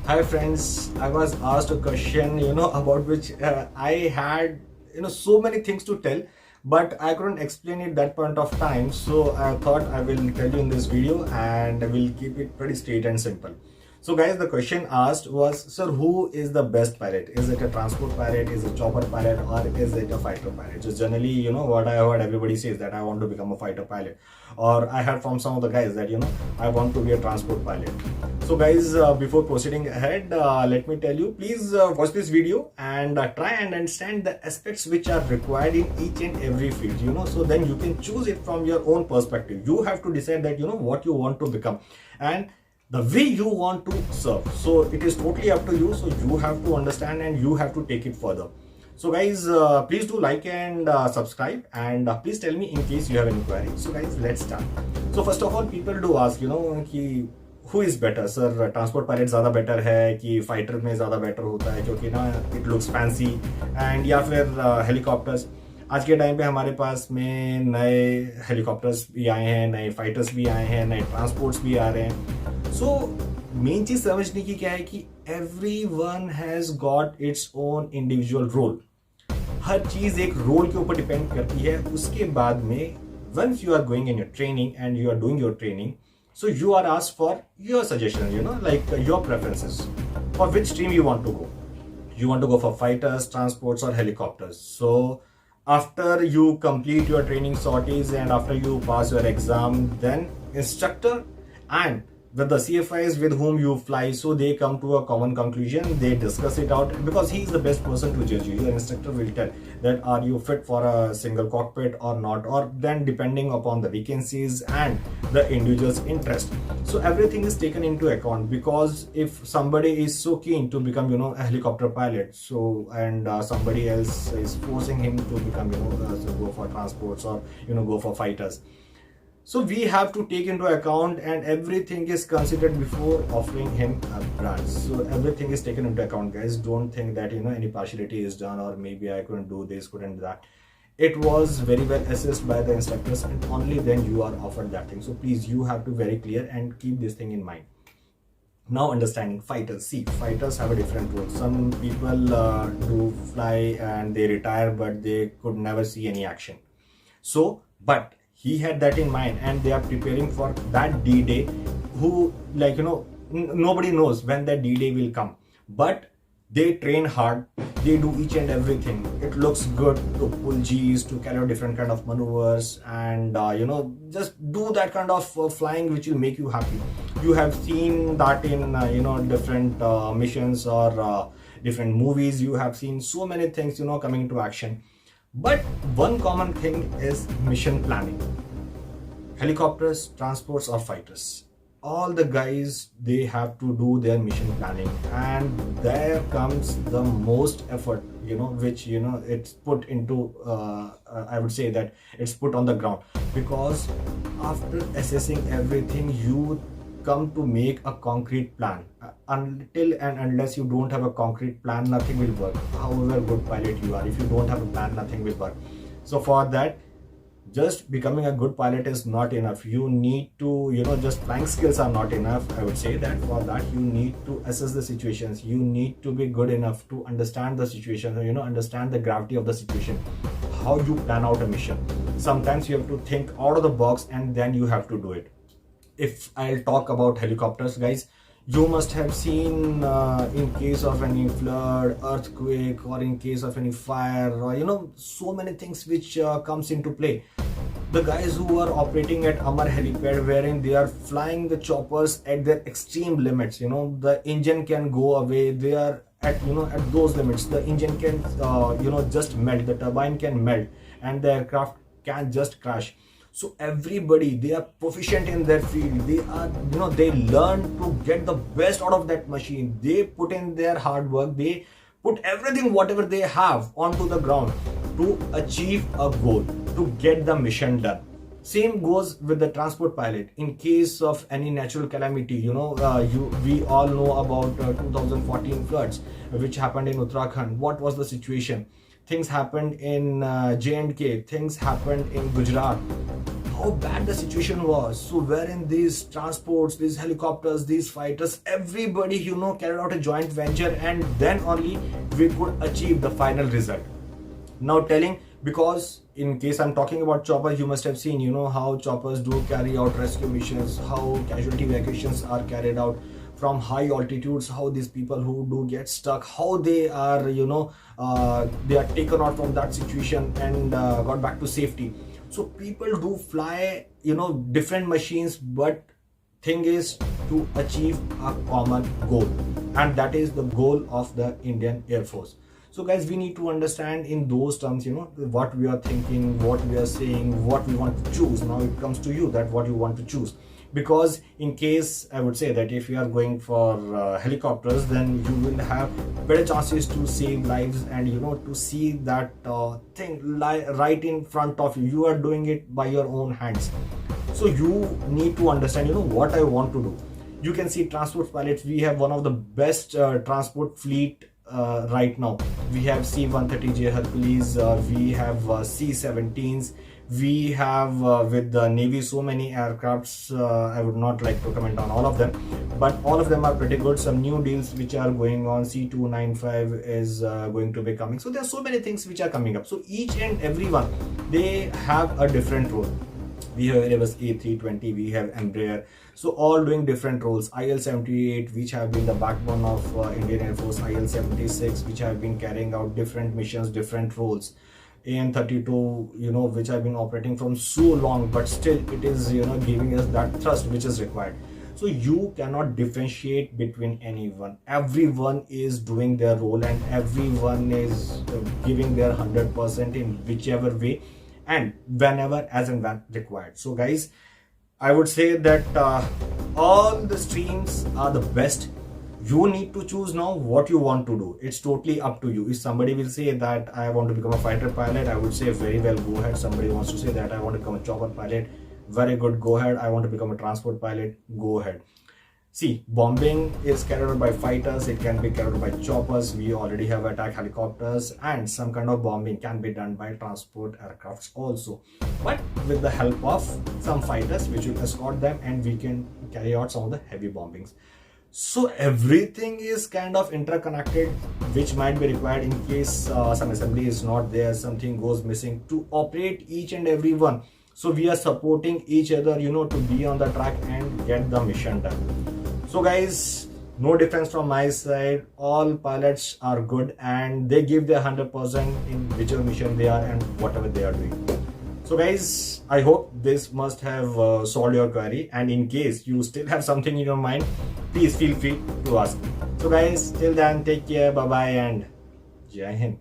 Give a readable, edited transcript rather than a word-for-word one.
Hi friends, I was asked a question, about which I had, so many things to tell, but I couldn't explain it that point of time. So I thought I will tell you in this video and I will keep it pretty straight and simple. So guys, the question asked was, sir, who is the best pilot? Is it a transport pilot? Is it a chopper pilot? Or is it a fighter pilot? Just generally, what I heard everybody says that I want to become a fighter pilot. Or I heard from some of the guys that, I want to be a transport pilot. So guys, before proceeding ahead, let me tell you, please watch this video and try and understand the aspects which are required in each and every field, so then you can choose it from your own perspective. You have to decide that, what you want to become and the way you want to serve. So it is totally up to you. So you have to understand and you have to take it further. So guys, please do like and subscribe, and please tell me in case you have any queries. So guys, let's start. So first of all, people do ask, कि who is better, sir? Transport pilot ज़्यादा better है कि fighter में ज़्यादा better होता है क्योंकि ना it looks fancy, and या फिर helicopters. आज के टाइम पे हमारे पास में नए हेलीकॉप्टर्स भी आए हैं, नए फाइटर्स भी आए हैं, नए ट्रांसपोर्ट्स भी आ रहे हैं. सो मेन चीज समझने की क्या है कि everyone has got its own individual role. हर चीज एक रोल के ऊपर डिपेंड करती है. उसके बाद में once you are going in your training and you are doing your training, so you are asked for your suggestion, like your preferences for which stream you want to go. You want to go for fighters, transports, or helicopters. So after you complete your training sorties and after you pass your exam, then instructor and with the CFIs with whom you fly, so they come to a common conclusion. They discuss it out because he is the best person to judge you. Your instructor will tell that are you fit for a single cockpit or not, or then depending upon the vacancies and the individual's interest. So everything is taken into account, because if somebody is so keen to become, a helicopter pilot, so and somebody else is forcing him to become, go for transports or go for fighters. So we have to take into account, and everything is considered before offering him a branch. So everything is taken into account, guys. Don't think that any partiality is done, or maybe I couldn't do this, couldn't do that. It was very well assessed by the instructors, and only then you are offered that thing. So please, you have to be very clear and keep this thing in mind. Now understanding fighters. See, fighters have a different role. Some people do fly and they retire, but they could never see any action. So, but he had that in mind, and they are preparing for that D-Day. Who, like, nobody knows when that D-Day will come, but they train hard. They do each and everything. It looks good to pull G's, to carry out different kind of maneuvers, and just do that kind of flying which will make you happy. You have seen that in different missions or different movies. You have seen so many things coming into action. But one common thing is mission planning. Helicopters, transports, or fighters, all the guys, they have to do their mission planning, and there comes the most effort, which it's put into I would say that it's put on the ground, because after assessing everything, you come to make a concrete plan. Until and unless you don't have a concrete plan, nothing will work. However good pilot you are, if you don't have a plan, nothing will work. So for that, just becoming a good pilot is not enough. You need to, just flying skills are not enough. I would say that for that, you need to assess the situations. You need to be good enough to understand the situation, understand the gravity of the situation, how you plan out a mission. Sometimes you have to think out of the box, and then you have to do it. If I'll talk about helicopters, guys, you must have seen in case of any flood, earthquake, or in case of any fire, or so many things which comes into play. The guys who are operating at Amar helipad, wherein they are flying the choppers at their extreme limits, the engine can go away. They are at at those limits. The engine can just melt, the turbine can melt, and the aircraft can just crash. So everybody, they are proficient in their field. They are, they learn to get the best out of that machine. They put in their hard work. They put everything, whatever they have, onto the ground to achieve a goal, to get the mission done. Same goes with the transport pilot. In case of any natural calamity, we all know about 2014 floods, which happened in Uttarakhand. What was the situation? Things happened in J&K. Things happened in Gujarat. how bad the situation was. So wherein these transports, these helicopters, these fighters, everybody, carried out a joint venture, and then only we could achieve the final result. Now telling, because in case I'm talking about choppers, you must have seen, how choppers do carry out rescue missions, how casualty evacuations are carried out from high altitudes, how these people who do get stuck, how they are, they are taken out from that situation and got back to safety. So people do fly, different machines, but thing is to achieve a common goal, and that is the goal of the Indian Air Force. So guys, we need to understand in those terms, what we are thinking, what we are saying, what we want to choose. Now it comes to you that what you want to choose. Because in case, I would say that if you are going for helicopters, then you will have better chances to save lives, and to see that thing right in front of you. You are doing it by your own hands. So you need to understand, what I want to do. You can see transport pilots. We have one of the best transport fleet right now. We have C-130J Hercules, we have C-17s, we have with the Navy so many aircrafts. I would not like to comment on all of them, but all of them are pretty good. Some new deals which are going on. C-295 is going to be coming. So there are so many things which are coming up. So each and every one, they have a different role. We have Airbus A320, we have Embraer, so all doing different roles. IL-78, which have been the backbone of Indian Air Force, IL-76, which have been carrying out different missions, different roles. AN-32, which have been operating from so long, but still it is, giving us that thrust which is required. So you cannot differentiate between anyone. Everyone is doing their role, and everyone is giving their 100% in whichever way and whenever, as and when required. So guys, I would say that all the streams are the best. You need to choose now what you want to do. It's totally up to you. If somebody will say that I want to become a fighter pilot, I would say very well, go ahead. Somebody wants to say that I want to become a chopper pilot, very good, go ahead. I want to become a transport pilot, go ahead. See, bombing is carried out by fighters, it can be carried out by choppers. We already have attack helicopters, and some kind of bombing can be done by transport aircrafts also, but with the help of some fighters which will escort them, and we can carry out some of the heavy bombings. So everything is kind of interconnected, which might be required in case some assembly is not there, something goes missing, to operate each and every one. So we are supporting each other, to be on the track and get the mission done. So guys, no difference from my side. All pilots are good, and they give their 100% in whichever mission they are and whatever they are doing. So guys, I hope this must have solved your query, and in case you still have something in your mind, please feel free to ask. So guys, till then, take care, bye bye, and Jai Hind.